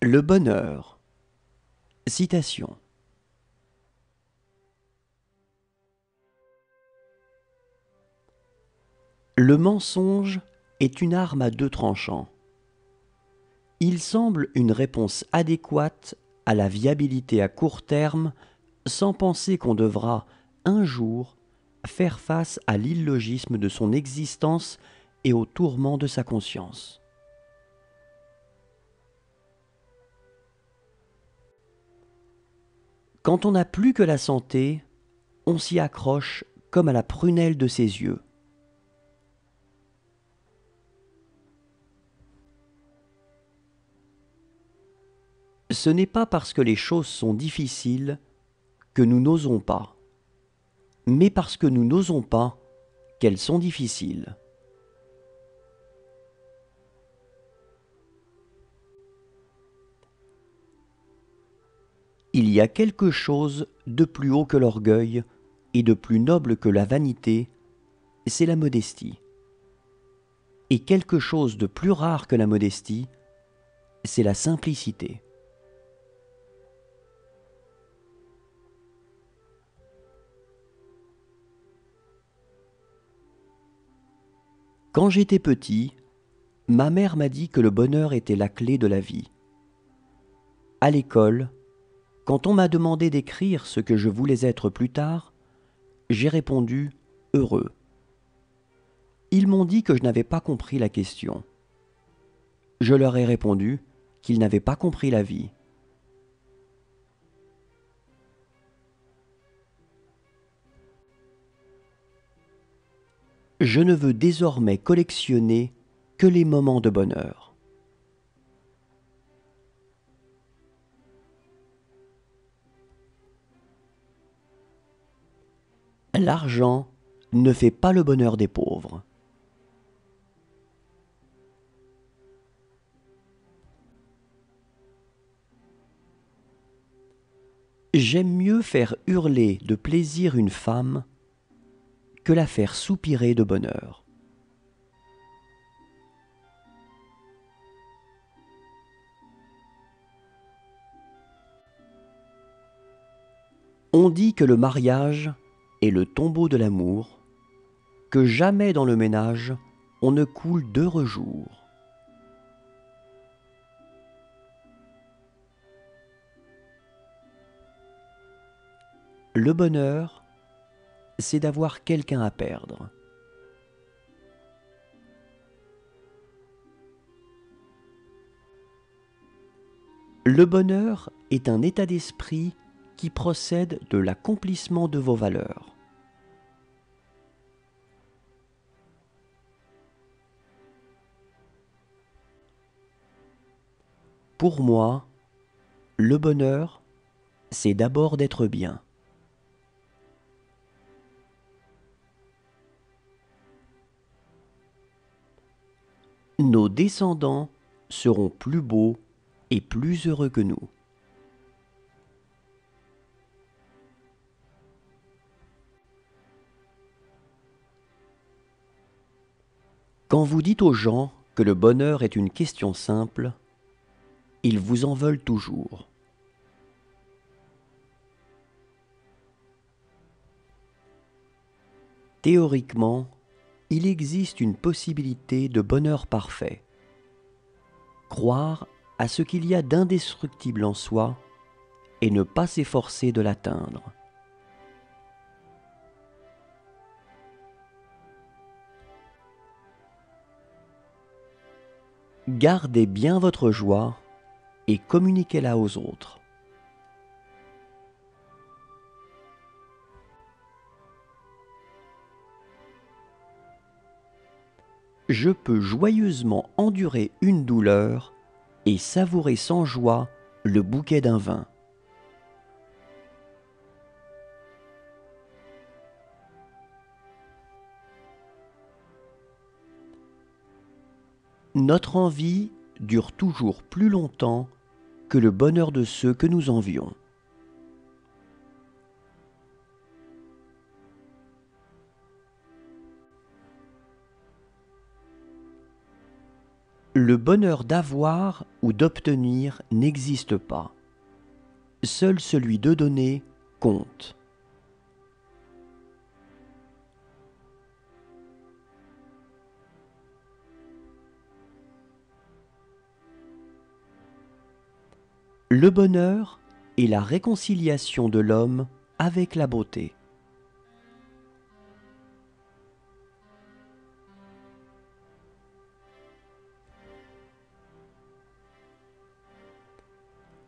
Le bonheur. Citation. Le mensonge est une arme à deux tranchants. Il semble une réponse adéquate à la viabilité à court terme sans penser qu'on devra, un jour, faire face à l'illogisme de son existence et aux tourments de sa conscience. Quand on n'a plus que la santé, on s'y accroche comme à la prunelle de ses yeux. Ce n'est pas parce que les choses sont difficiles que nous n'osons pas, mais parce que nous n'osons pas qu'elles sont difficiles. Il y a quelque chose de plus haut que l'orgueil et de plus noble que la vanité, c'est la modestie. Et quelque chose de plus rare que la modestie, c'est la simplicité. Quand j'étais petit, ma mère m'a dit que le bonheur était la clé de la vie. À l'école, quand on m'a demandé d'écrire ce que je voulais être plus tard, j'ai répondu « heureux ». Ils m'ont dit que je n'avais pas compris la question. Je leur ai répondu qu'ils n'avaient pas compris la vie. Je ne veux désormais collectionner que les moments de bonheur. L'argent ne fait pas le bonheur des pauvres. J'aime mieux faire hurler de plaisir une femme que la faire soupirer de bonheur. On dit que le mariage est le tombeau de l'amour, que jamais dans le ménage on ne coule d'heureux jours. Le bonheur, c'est d'avoir quelqu'un à perdre. Le bonheur est un état d'esprit qui procède de l'accomplissement de vos valeurs. Pour moi, le bonheur, c'est d'abord d'être bien. Nos descendants seront plus beaux et plus heureux que nous. Quand vous dites aux gens que le bonheur est une question simple, ils vous en veulent toujours. Théoriquement, il existe une possibilité de bonheur parfait. Croire à ce qu'il y a d'indestructible en soi et ne pas s'efforcer de l'atteindre. Gardez bien votre joie et communiquez-la aux autres. Je peux joyeusement endurer une douleur et savourer sans joie le bouquet d'un vin. Notre envie dure toujours plus longtemps que le bonheur de ceux que nous envions. Le bonheur d'avoir ou d'obtenir n'existe pas. Seul celui de donner compte. Le bonheur est la réconciliation de l'homme avec la beauté.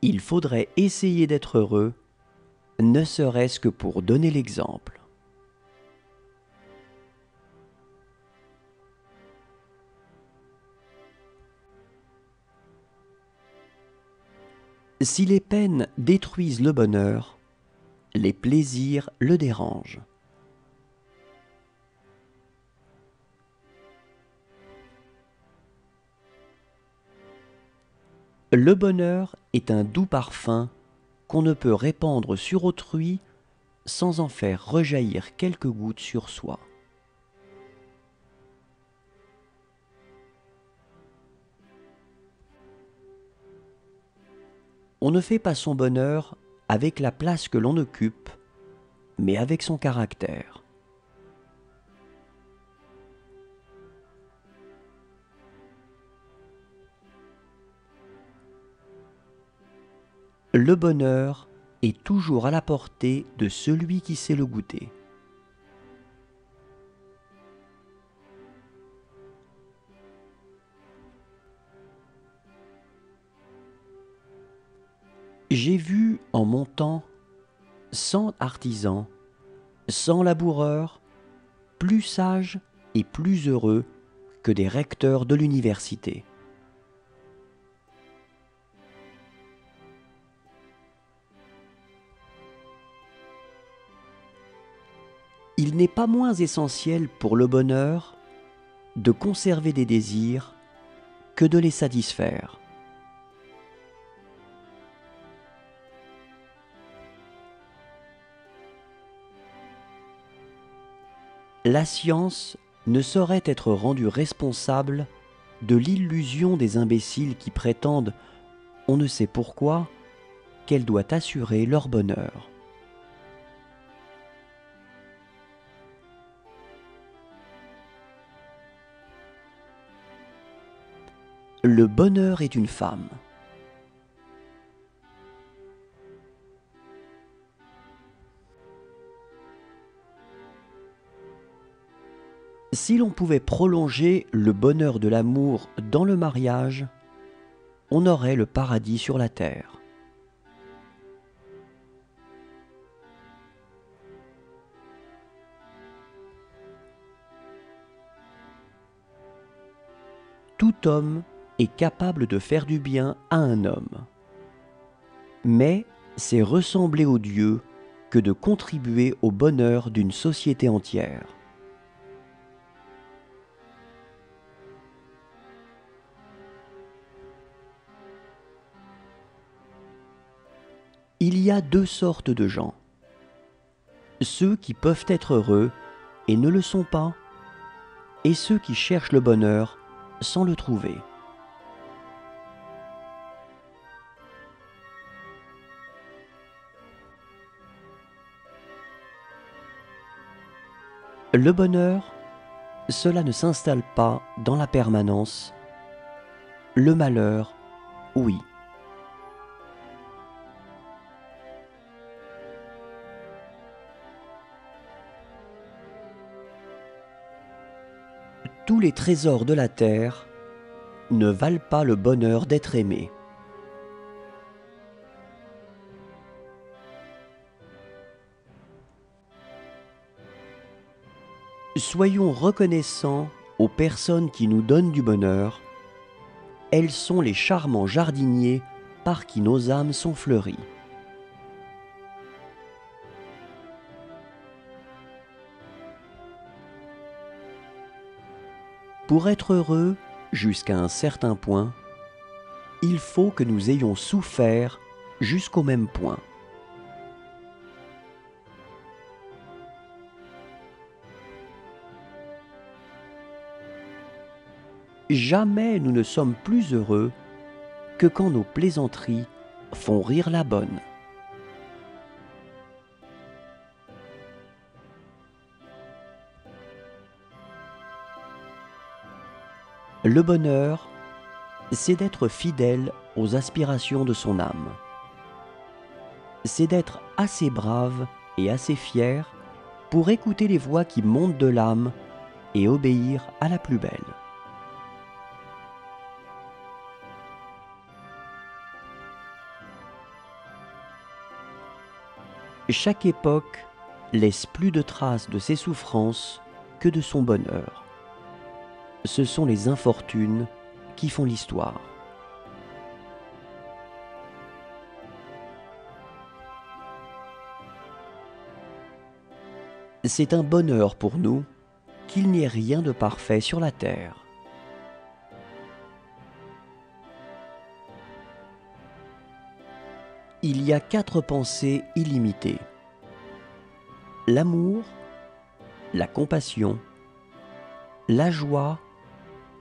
Il faudrait essayer d'être heureux, ne serait-ce que pour donner l'exemple. Si les peines détruisent le bonheur, les plaisirs le dérangent. Le bonheur est un doux parfum qu'on ne peut répandre sur autrui sans en faire rejaillir quelques gouttes sur soi. On ne fait pas son bonheur avec la place que l'on occupe, mais avec son caractère. Le bonheur est toujours à la portée de celui qui sait le goûter. J'ai vu en mon temps 100 artisans, 100 laboureurs, plus sages et plus heureux que des recteurs de l'université. Il n'est pas moins essentiel pour le bonheur de conserver des désirs que de les satisfaire. La science ne saurait être rendue responsable de l'illusion des imbéciles qui prétendent, on ne sait pourquoi, qu'elle doit assurer leur bonheur. Le bonheur est une femme. Si l'on pouvait prolonger le bonheur de l'amour dans le mariage, on aurait le paradis sur la terre. Tout homme est capable de faire du bien à un homme. Mais c'est ressembler aux dieux que de contribuer au bonheur d'une société entière. Il y a deux sortes de gens. Ceux qui peuvent être heureux et ne le sont pas, et ceux qui cherchent le bonheur sans le trouver. Le bonheur, cela ne s'installe pas dans la permanence. Le malheur, oui. Tous les trésors de la terre ne valent pas le bonheur d'être aimé. Soyons reconnaissants aux personnes qui nous donnent du bonheur. Elles sont les charmants jardiniers par qui nos âmes sont fleuries. Pour être heureux, jusqu'à un certain point, il faut que nous ayons souffert jusqu'au même point. jamais nous ne sommes plus heureux que quand nos plaisanteries font rire la bonne. Le bonheur, c'est d'être fidèle aux aspirations de son âme. C'est d'être assez brave et assez fier pour écouter les voix qui montent de l'âme et obéir à la plus belle. Chaque époque laisse plus de traces de ses souffrances que de son bonheur. Ce sont les infortunes qui font l'histoire. C'est un bonheur pour nous qu'il n'y ait rien de parfait sur la terre. Il y a 4 pensées illimitées: l'amour, la compassion, la joie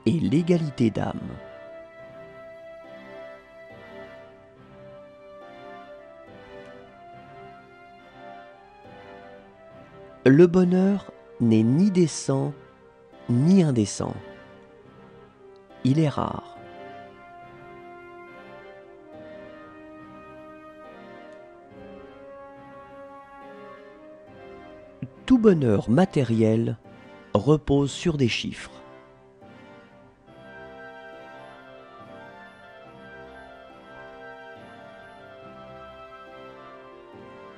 et l'égalité d'âme. Le bonheur n'est ni décent ni indécent. Il est rare. Tout bonheur matériel repose sur des chiffres.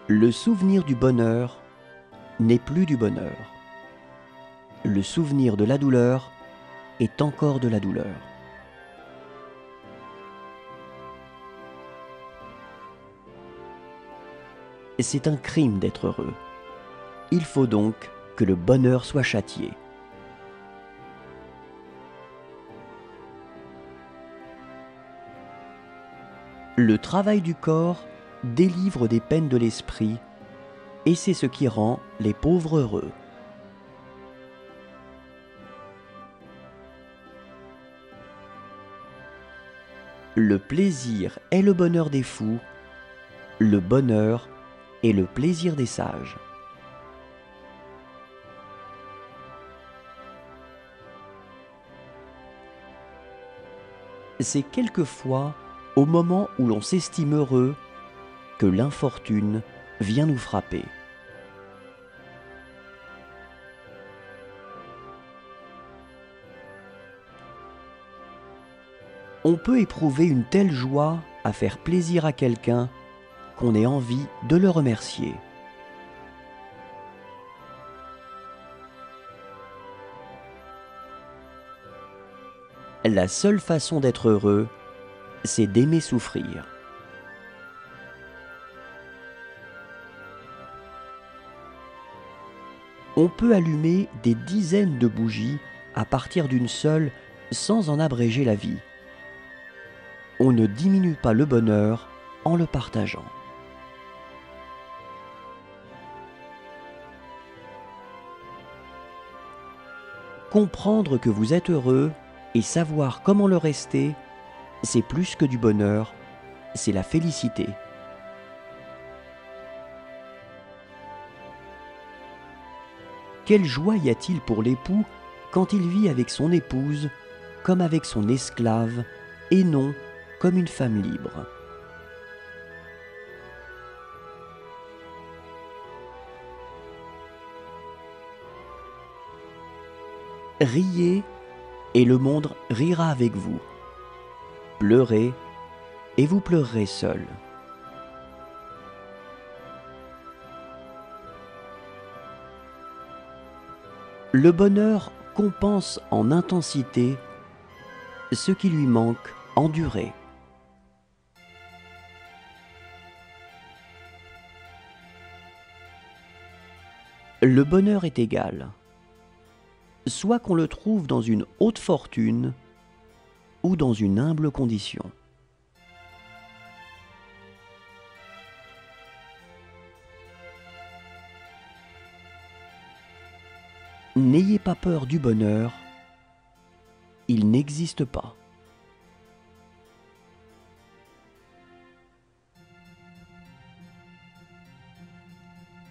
Le souvenir du bonheur n'est plus du bonheur. Le souvenir de la douleur est encore de la douleur. C'est un crime d'être heureux. Il faut donc que le bonheur soit châtié. Le travail du corps délivre des peines de l'esprit, et c'est ce qui rend les pauvres heureux. Le plaisir est le bonheur des fous, le bonheur est le plaisir des sages. C'est quelquefois au moment où l'on s'estime heureux que l'infortune vient nous frapper. On peut éprouver une telle joie à faire plaisir à quelqu'un qu'on ait envie de le remercier. La seule façon d'être heureux, c'est d'aimer souffrir. On peut allumer des dizaines de bougies à partir d'une seule sans en abréger la vie. On ne diminue pas le bonheur en le partageant. Comprendre que vous êtes heureux et savoir comment le rester, c'est plus que du bonheur, c'est la félicité. Quelle joie y a-t-il pour l'époux quand il vit avec son épouse comme avec son esclave et non comme une femme libre. Riez et le monde rira avec vous. Pleurez et vous pleurerez seul. Le bonheur compense en intensité ce qui lui manque en durée. Le bonheur est égal, soit qu'on le trouve dans une haute fortune ou dans une humble condition. N'ayez pas peur du bonheur, il n'existe pas.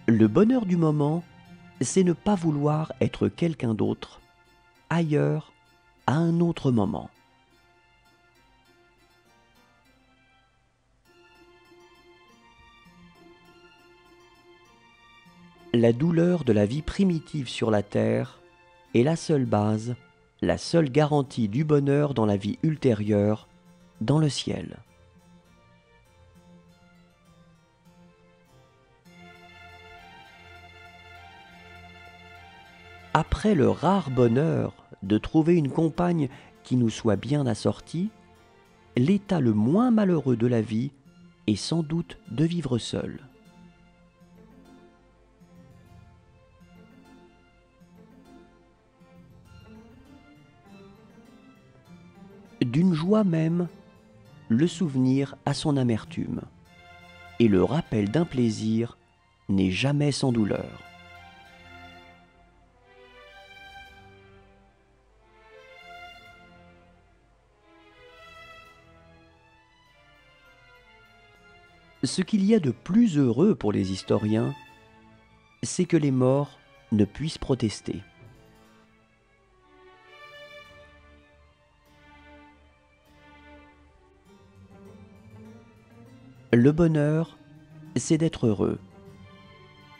Le bonheur du moment, c'est ne pas vouloir être quelqu'un d'autre, ailleurs, à un autre moment. La douleur de la vie primitive sur la terre est la seule base, la seule garantie du bonheur dans la vie ultérieure, dans le ciel. Après le rare bonheur de trouver une compagne qui nous soit bien assortie, l'état le moins malheureux de la vie est sans doute de vivre seul. D'une joie même, le souvenir a son amertume, et le rappel d'un plaisir n'est jamais sans douleur. Ce qu'il y a de plus heureux pour les historiens, c'est que les morts ne puissent protester. Le bonheur, c'est d'être heureux.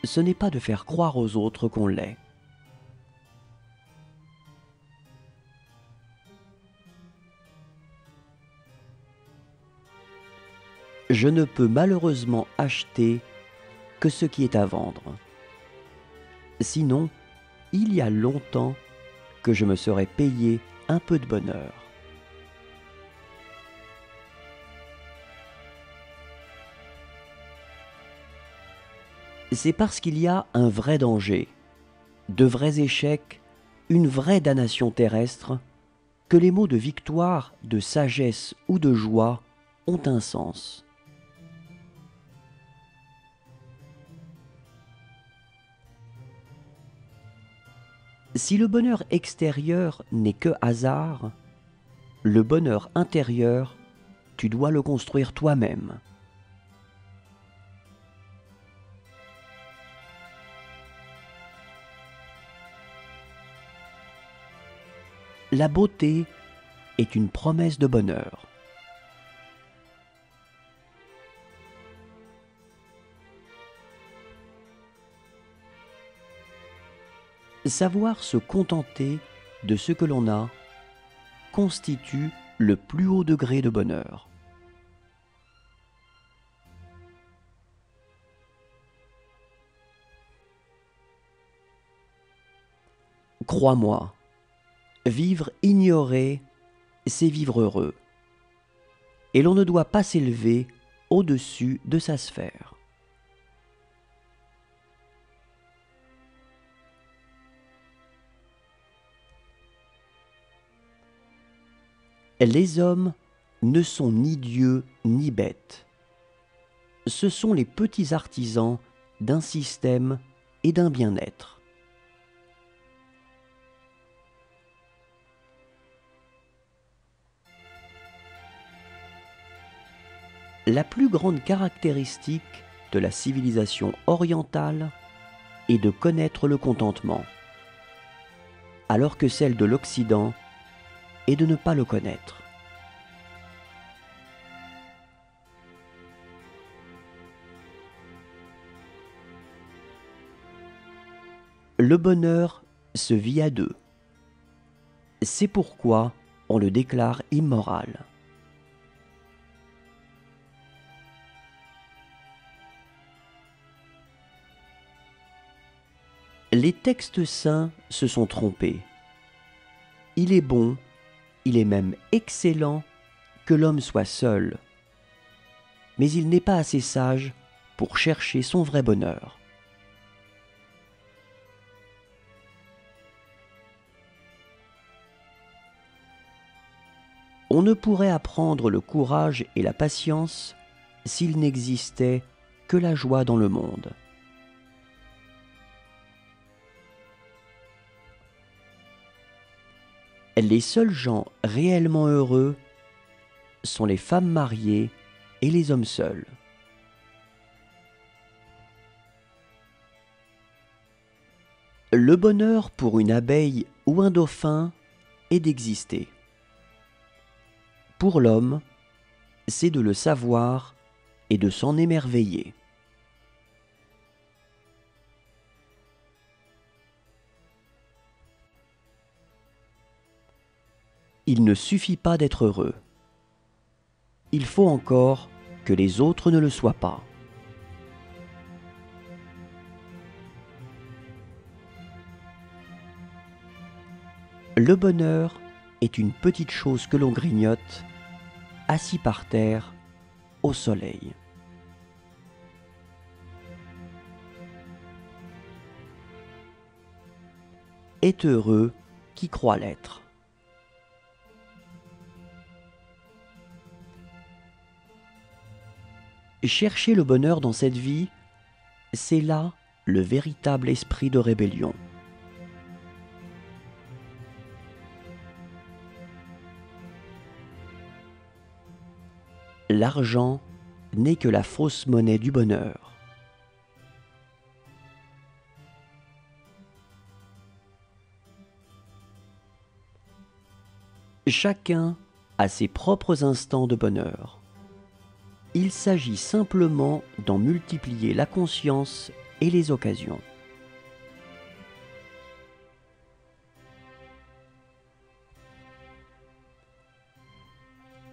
Ce n'est pas de faire croire aux autres qu'on l'est. Je ne peux malheureusement acheter que ce qui est à vendre. Sinon, il y a longtemps que je me serais payé un peu de bonheur. C'est parce qu'il y a un vrai danger, de vrais échecs, une vraie damnation terrestre, que les mots de victoire, de sagesse ou de joie ont un sens. Si le bonheur extérieur n'est que hasard, le bonheur intérieur, tu dois le construire toi-même. La beauté est une promesse de bonheur. Savoir se contenter de ce que l'on a constitue le plus haut degré de bonheur. Crois-moi, vivre ignoré, c'est vivre heureux. Et l'on ne doit pas s'élever au-dessus de sa sphère. Les hommes ne sont ni dieux ni bêtes. Ce sont les petits artisans d'un système et d'un bien-être. La plus grande caractéristique de la civilisation orientale est de connaître le contentement, alors que celle de l'Occident est de ne pas le connaître. Le bonheur se vit à deux. C'est pourquoi on le déclare immoral. Les textes saints se sont trompés. Il est bon, il est même excellent que l'homme soit seul. Mais il n'est pas assez sage pour chercher son vrai bonheur. On ne pourrait apprendre le courage et la patience s'il n'existait que la joie dans le monde. Les seuls gens réellement heureux sont les femmes mariées et les hommes seuls. Le bonheur pour une abeille ou un dauphin est d'exister. Pour l'homme, c'est de le savoir et de s'en émerveiller. Il ne suffit pas d'être heureux. Il faut encore que les autres ne le soient pas. Le bonheur est une petite chose que l'on grignote, assis par terre, au soleil. Est heureux qui croit l'être. Chercher le bonheur dans cette vie, c'est là le véritable esprit de rébellion. L'argent n'est que la fausse monnaie du bonheur. Chacun a ses propres instants de bonheur. Il s'agit simplement d'en multiplier la conscience et les occasions.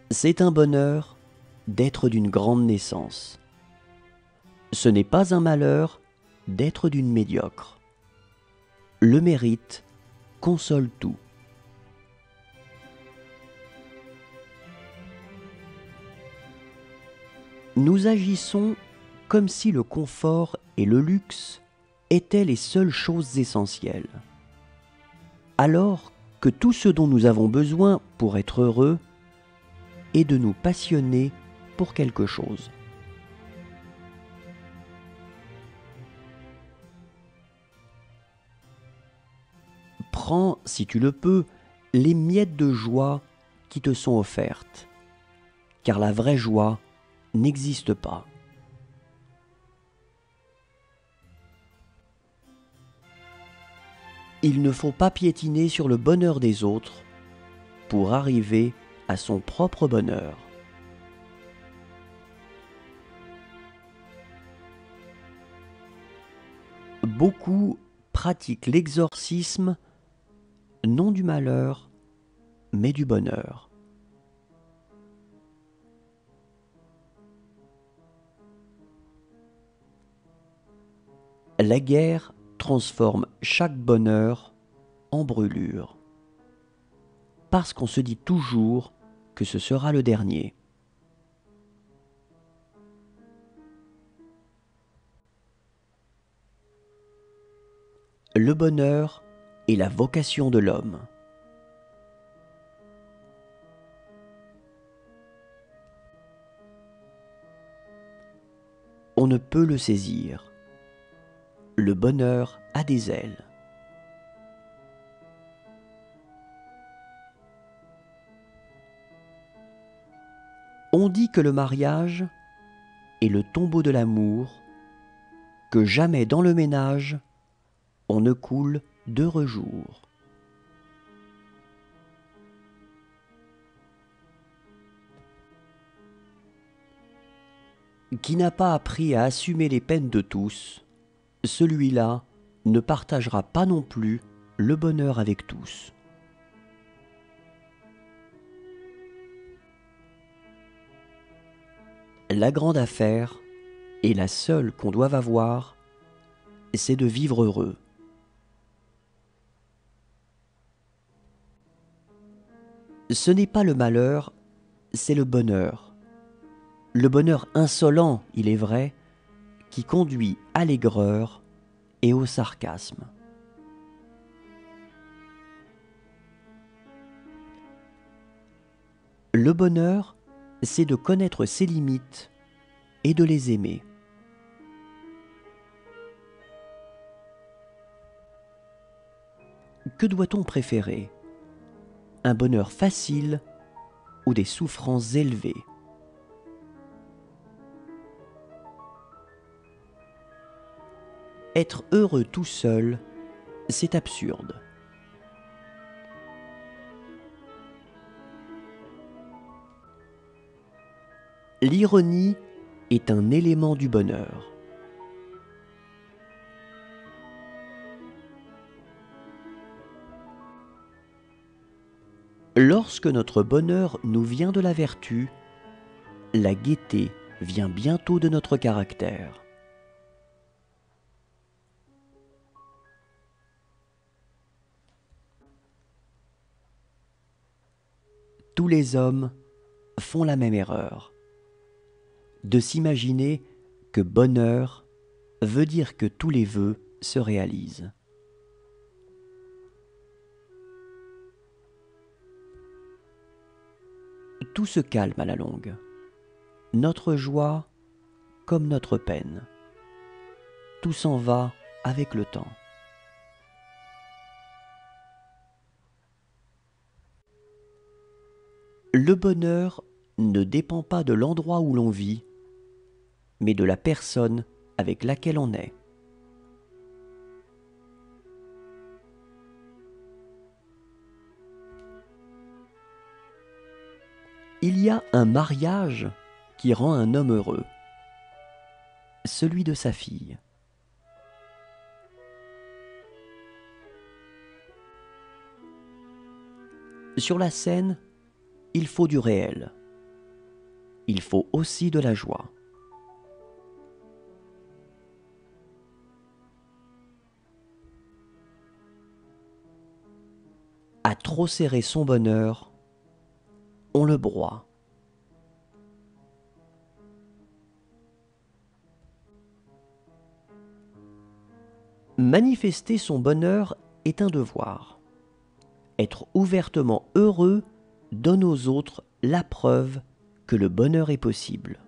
C'est un bonheur d'être d'une grande naissance. Ce n'est pas un malheur d'être d'une médiocre. Le mérite console tout. Nous agissons comme si le confort et le luxe étaient les seules choses essentielles, alors que tout ce dont nous avons besoin pour être heureux est de nous passionner pour quelque chose. Prends, si tu le peux, les miettes de joie qui te sont offertes, car la vraie joie n'existe pas. Il ne faut pas piétiner sur le bonheur des autres pour arriver à son propre bonheur. Beaucoup pratiquent l'exorcisme non du malheur, mais du bonheur. La guerre transforme chaque bonheur en brûlure, parce qu'on se dit toujours que ce sera le dernier. Le bonheur est la vocation de l'homme. On ne peut le saisir. Le bonheur a des ailes. On dit que le mariage est le tombeau de l'amour, que jamais dans le ménage on ne coule d'heureux jours. Qui n'a pas appris à assumer les peines de tous, celui-là ne partagera pas non plus le bonheur avec tous. La grande affaire, et la seule qu'on doive avoir, c'est de vivre heureux. Ce n'est pas le malheur, c'est le bonheur. Le bonheur insolent, il est vrai, qui conduit à l'aigreur et au sarcasme. Le bonheur, c'est de connaître ses limites et de les aimer. Que doit-on préférer ? un bonheur facile ou des souffrances élevées. Être heureux tout seul, c'est absurde. L'ironie est un élément du bonheur. Lorsque notre bonheur nous vient de la vertu, la gaieté vient bientôt de notre caractère. Tous les hommes font la même erreur, de s'imaginer que bonheur veut dire que tous les vœux se réalisent. Tout se calme à la longue, notre joie comme notre peine. Tout s'en va avec le temps. Le bonheur ne dépend pas de l'endroit où l'on vit, mais de la personne avec laquelle on est. Il y a un mariage qui rend un homme heureux, celui de sa fille. Sur la scène, il faut du réel. Il faut aussi de la joie. À trop serrer son bonheur, on le broie. Manifester son bonheur est un devoir. Être ouvertement heureux donne aux autres la preuve que le bonheur est possible.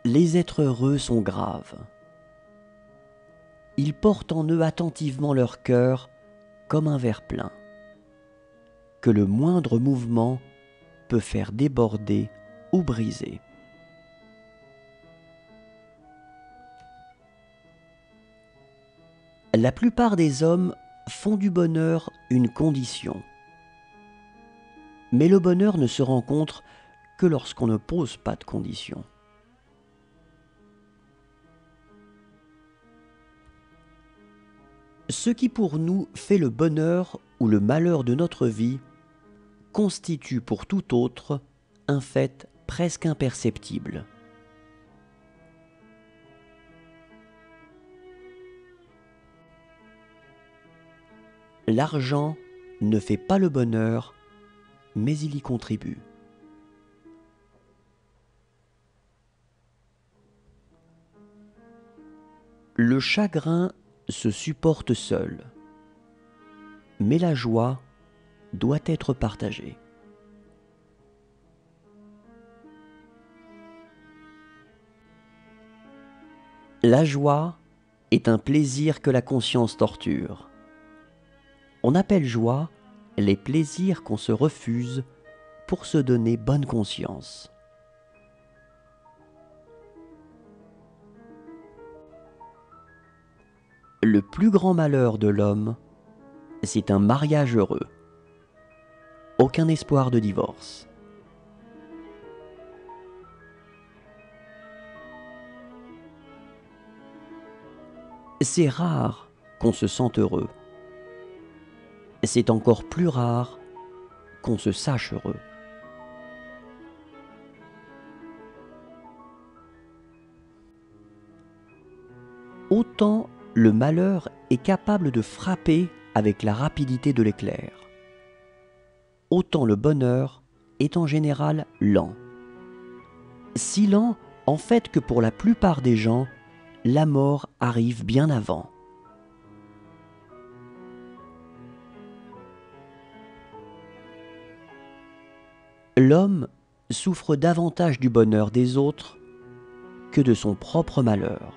Les êtres heureux sont graves. Ils portent en eux attentivement leur cœur comme un verre plein, que le moindre mouvement peut faire déborder ou briser. La plupart des hommes font du bonheur une condition. Mais le bonheur ne se rencontre que lorsqu'on ne pose pas de condition. Ce qui pour nous fait le bonheur ou le malheur de notre vie constitue pour tout autre un fait presque imperceptible. L'argent ne fait pas le bonheur, mais il y contribue. Le chagrin se supporte seul, mais la joie doit être partagée. La joie est un plaisir que la conscience torture. On appelle joie les plaisirs qu'on se refuse pour se donner bonne conscience. Le plus grand malheur de l'homme, c'est un mariage heureux. Aucun espoir de divorce. C'est rare qu'on se sente heureux. C'est encore plus rare qu'on se sache heureux. Autant le malheur est capable de frapper avec la rapidité de l'éclair, autant le bonheur est en général lent. Si lent, en fait, que pour la plupart des gens, la mort arrive bien avant. L'homme souffre davantage du bonheur des autres que de son propre malheur.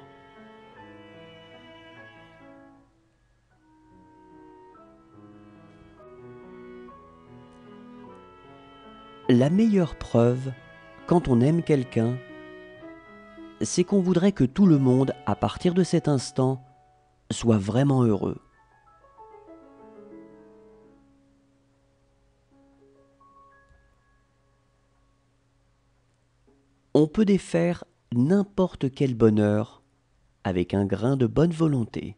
La meilleure preuve, quand on aime quelqu'un, c'est qu'on voudrait que tout le monde, à partir de cet instant, soit vraiment heureux. On peut défaire n'importe quel bonheur avec un grain de bonne volonté.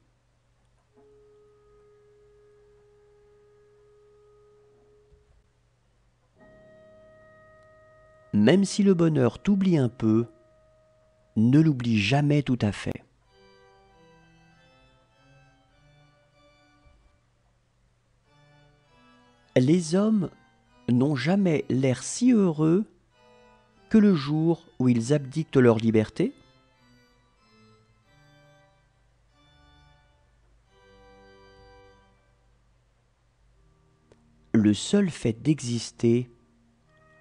Même si le bonheur t'oublie un peu, ne l'oublie jamais tout à fait. Les hommes n'ont jamais l'air si heureux que le jour où ils abdiquent de leur liberté. Le seul fait d'exister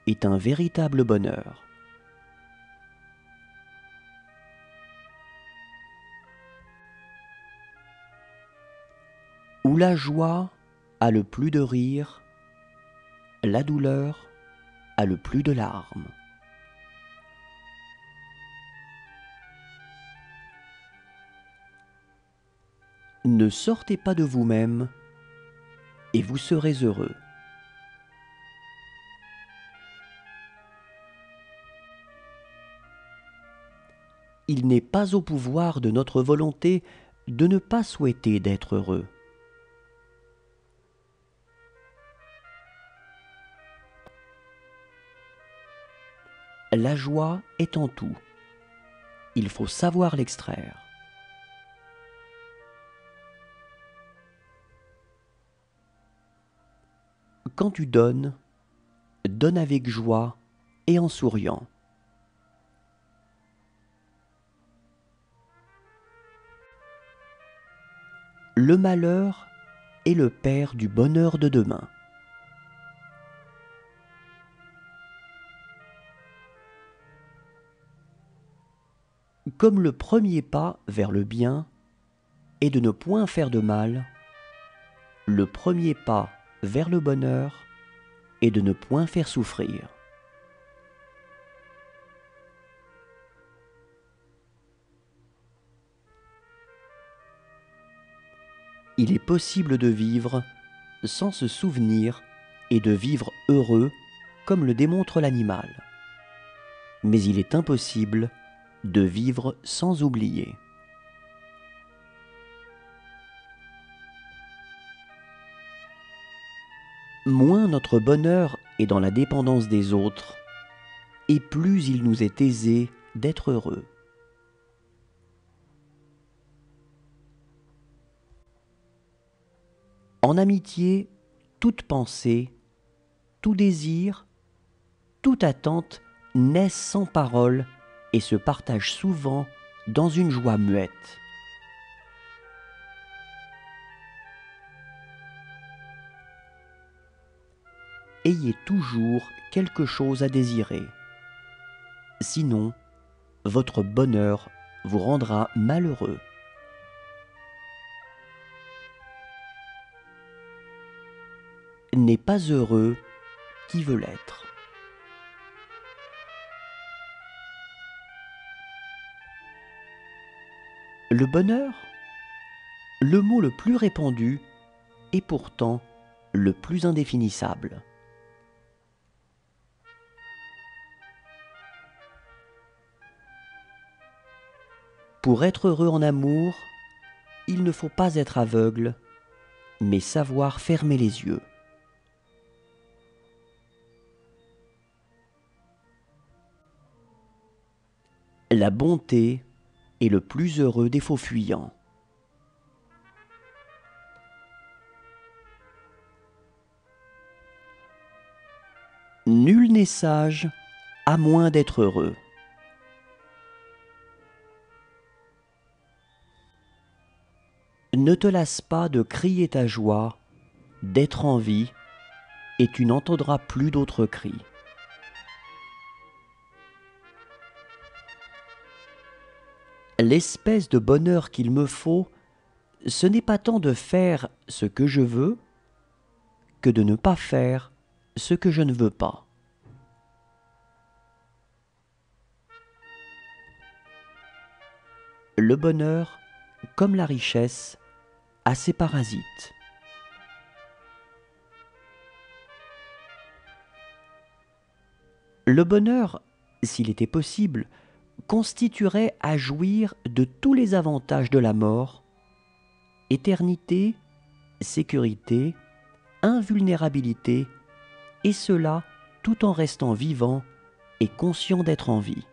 est un véritable bonheur. Où la joie a le plus de rire, la douleur a le plus de larmes. Ne sortez pas de vous-même et vous serez heureux. Il n'est pas au pouvoir de notre volonté de ne pas souhaiter d'être heureux. La joie est en tout. Il faut savoir l'extraire. Quand tu donnes, donne avec joie et en souriant. Le malheur est le père du bonheur de demain. Comme le premier pas vers le bien est de ne point faire de mal, le premier pas vers le bonheur est de ne point faire souffrir. Il est possible de vivre sans se souvenir et de vivre heureux comme le démontre l'animal. Mais il est impossible de vivre sans oublier. Moins notre bonheur est dans la dépendance des autres, et plus il nous est aisé d'être heureux. En amitié, toute pensée, tout désir, toute attente naissent sans parole et se partagent souvent dans une joie muette. Ayez toujours quelque chose à désirer. Sinon, votre bonheur vous rendra malheureux. N'est pas heureux qui veut l'être. Le bonheur, le mot le plus répandu et pourtant le plus indéfinissable. Pour être heureux en amour, il ne faut pas être aveugle, mais savoir fermer les yeux. La bonté est le plus heureux des faux fuyants. Nul n'est sage à moins d'être heureux. Ne te lasse pas de crier ta joie, d'être en vie, et tu n'entendras plus d'autres cris. L'espèce de bonheur qu'il me faut, ce n'est pas tant de faire ce que je veux, que de ne pas faire ce que je ne veux pas. Le bonheur, comme la richesse, a ses parasites. Le bonheur, s'il était possible, constituerait à jouir de tous les avantages de la mort: éternité, sécurité, invulnérabilité, et cela tout en restant vivant et conscient d'être en vie.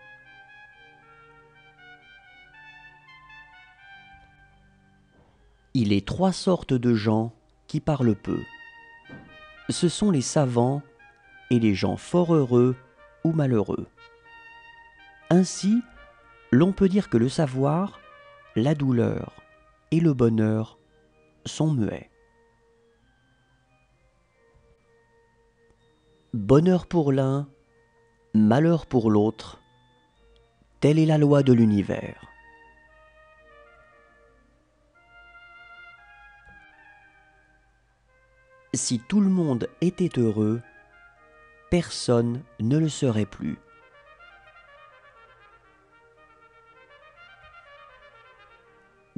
Il est trois sortes de gens qui parlent peu. Ce sont les savants et les gens fort heureux ou malheureux. Ainsi, l'on peut dire que le savoir, la douleur et le bonheur sont muets. Bonheur pour l'un, malheur pour l'autre, telle est la loi de l'univers. Si tout le monde était heureux, personne ne le serait plus.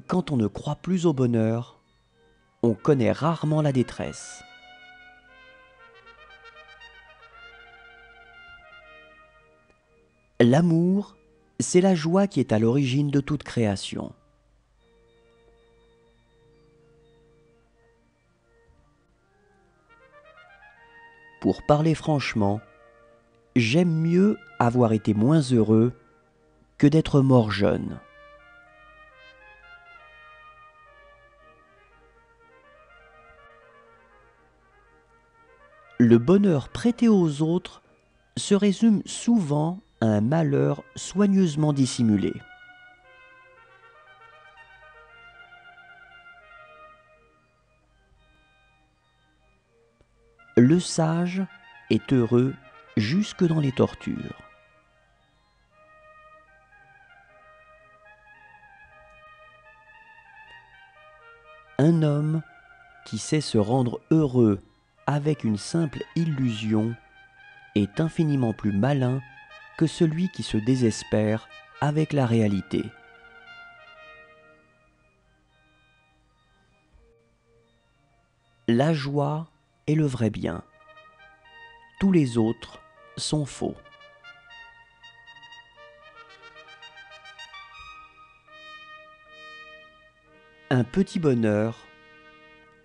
Quand on ne croit plus au bonheur, on connaît rarement la détresse. L'amour, c'est la joie qui est à l'origine de toute création. Pour parler franchement, j'aime mieux avoir été moins heureux que d'être mort jeune. Le bonheur prêté aux autres se résume souvent à un malheur soigneusement dissimulé. Le sage est heureux jusque dans les tortures. Un homme qui sait se rendre heureux avec une simple illusion est infiniment plus malin que celui qui se désespère avec la réalité. La joie est le vrai bien. Tous les autres sont faux. Un petit bonheur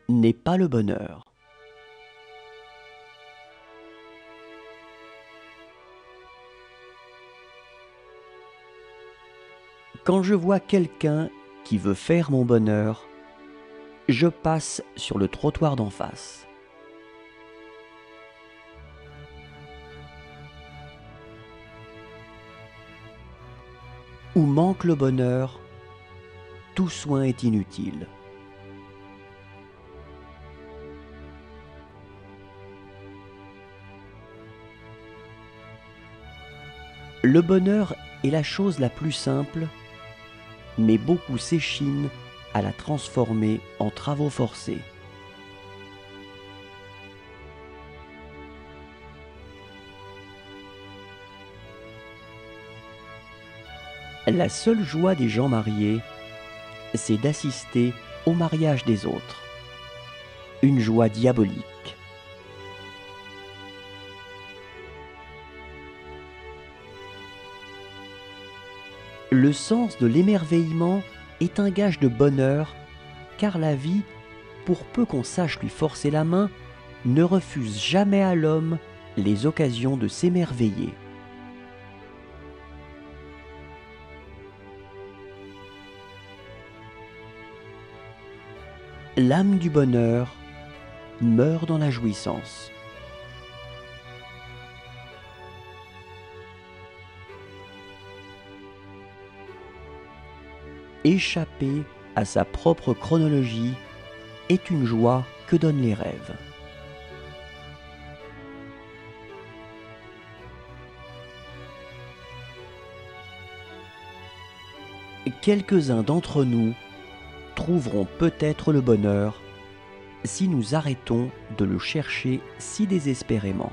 n'est pas le bonheur. Quand je vois quelqu'un qui veut faire mon bonheur, je passe sur le trottoir d'en face. Où manque le bonheur, tout soin est inutile. Le bonheur est la chose la plus simple, mais beaucoup s'échinent à la transformer en travaux forcés. La seule joie des gens mariés, c'est d'assister au mariage des autres. Une joie diabolique. Le sens de l'émerveillement est un gage de bonheur, car la vie, pour peu qu'on sache lui forcer la main, ne refuse jamais à l'homme les occasions de s'émerveiller. L'âme du bonheur meurt dans la jouissance. Échapper à sa propre chronologie est une joie que donnent les rêves. Quelques-uns d'entre nous trouveront peut-être le bonheur si nous arrêtons de le chercher si désespérément.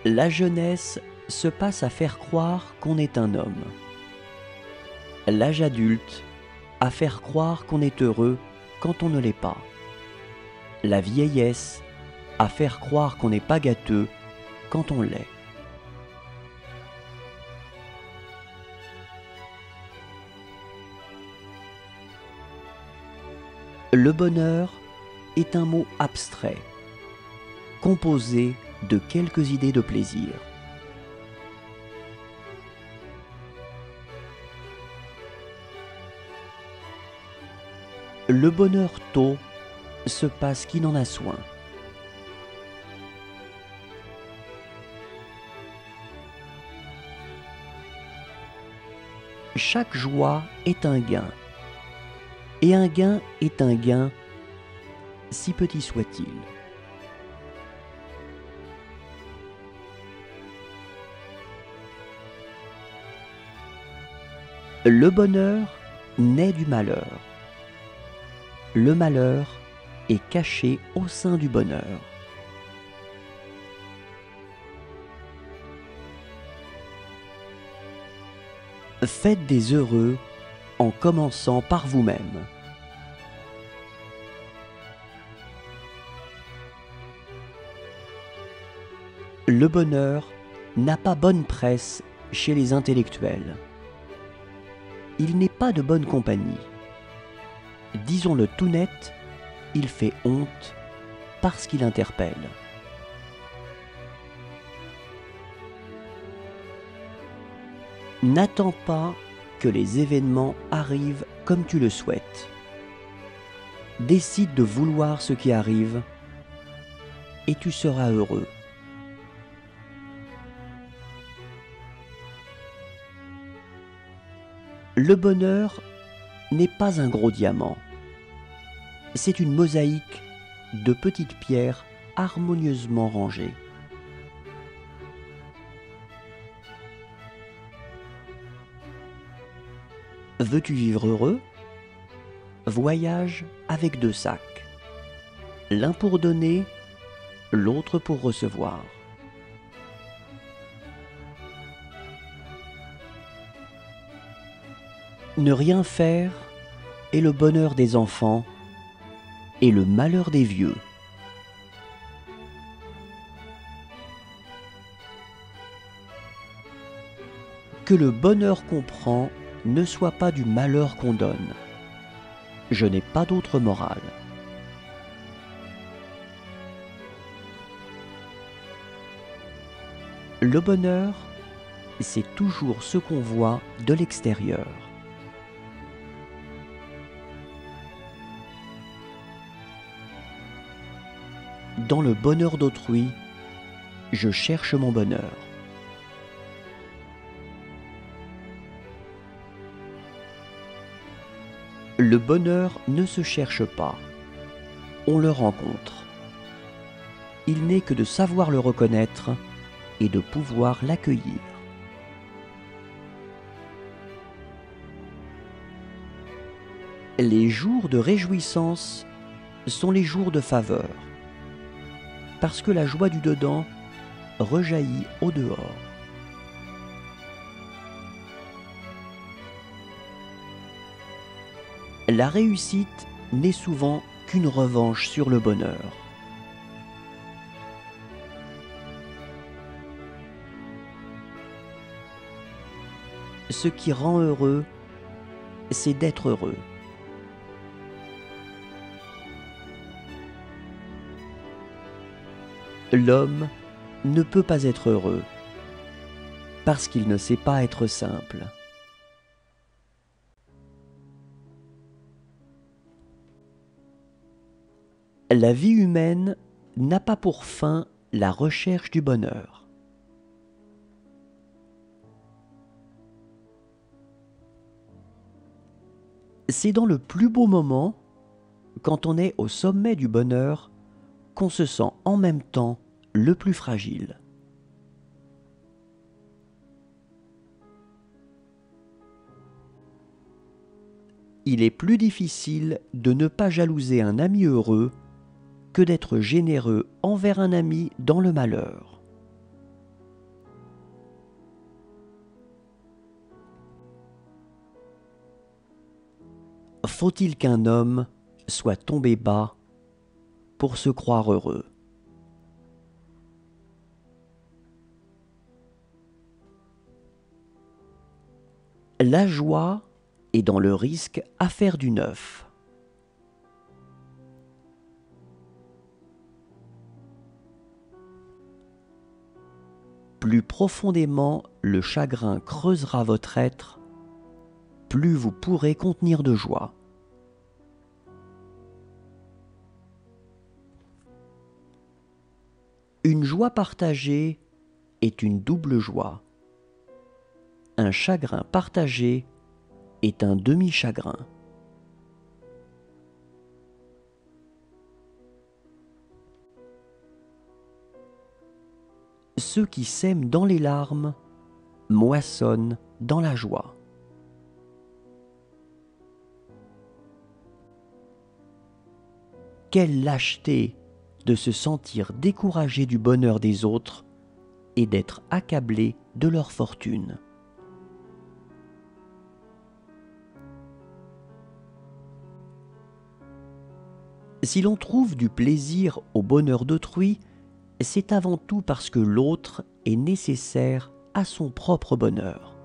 La jeunesse se passe à faire croire qu'on est un homme. L'âge adulte, à faire croire qu'on est heureux quand on ne l'est pas. La vieillesse, à faire croire qu'on n'est pas gâteux quand on l'est. Le bonheur est un mot abstrait, composé de quelques idées de plaisir. Le bonheur tôt se passe qui n'en a soin. Chaque joie est un gain, et un gain est un gain, si petit soit-il. Le bonheur naît du malheur. Le malheur est caché au sein du bonheur. Faites des heureux en commençant par vous-même. Le bonheur n'a pas bonne presse chez les intellectuels. Il n'est pas de bonne compagnie. Disons-le tout net, il fait honte parce qu'il interpelle. N'attends pas que les événements arrivent comme tu le souhaites. Décide de vouloir ce qui arrive et tu seras heureux. Le bonheur n'est pas un gros diamant. C'est une mosaïque de petites pierres harmonieusement rangées. Veux-tu vivre heureux? Voyage avec 2 sacs. L'un pour donner, l'autre pour recevoir. Ne rien faire est le bonheur des enfants et le malheur des vieux. Que le bonheur qu'on prend ne soit pas du malheur qu'on donne. Je n'ai pas d'autre morale. Le bonheur, c'est toujours ce qu'on voit de l'extérieur. Dans le bonheur d'autrui, je cherche mon bonheur. Le bonheur ne se cherche pas, on le rencontre. Il n'est que de savoir le reconnaître et de pouvoir l'accueillir. Les jours de réjouissance sont les jours de faveur, parce que la joie du dedans rejaillit au dehors. La réussite n'est souvent qu'une revanche sur le bonheur. Ce qui rend heureux, c'est d'être heureux. L'homme ne peut pas être heureux parce qu'il ne sait pas être simple. La vie humaine n'a pas pour fin la recherche du bonheur. C'est dans le plus beau moment, quand on est au sommet du bonheur, qu'on se sent en même temps le plus fragile. Il est plus difficile de ne pas jalouser un ami heureux que d'être généreux envers un ami dans le malheur. faut-il qu'un homme soit tombé bas pour se croire heureux? La joie est dans le risque à faire du neuf. Plus profondément le chagrin creusera votre être, plus vous pourrez contenir de joie. Une joie partagée est une double joie. Un chagrin partagé est un demi-chagrin. Ceux qui sèment dans les larmes moissonnent dans la joie. Quelle lâcheté de se sentir découragé du bonheur des autres et d'être accablé de leur fortune. Si l'on trouve du plaisir au bonheur d'autrui, c'est avant tout parce que l'autre est nécessaire à son propre bonheur.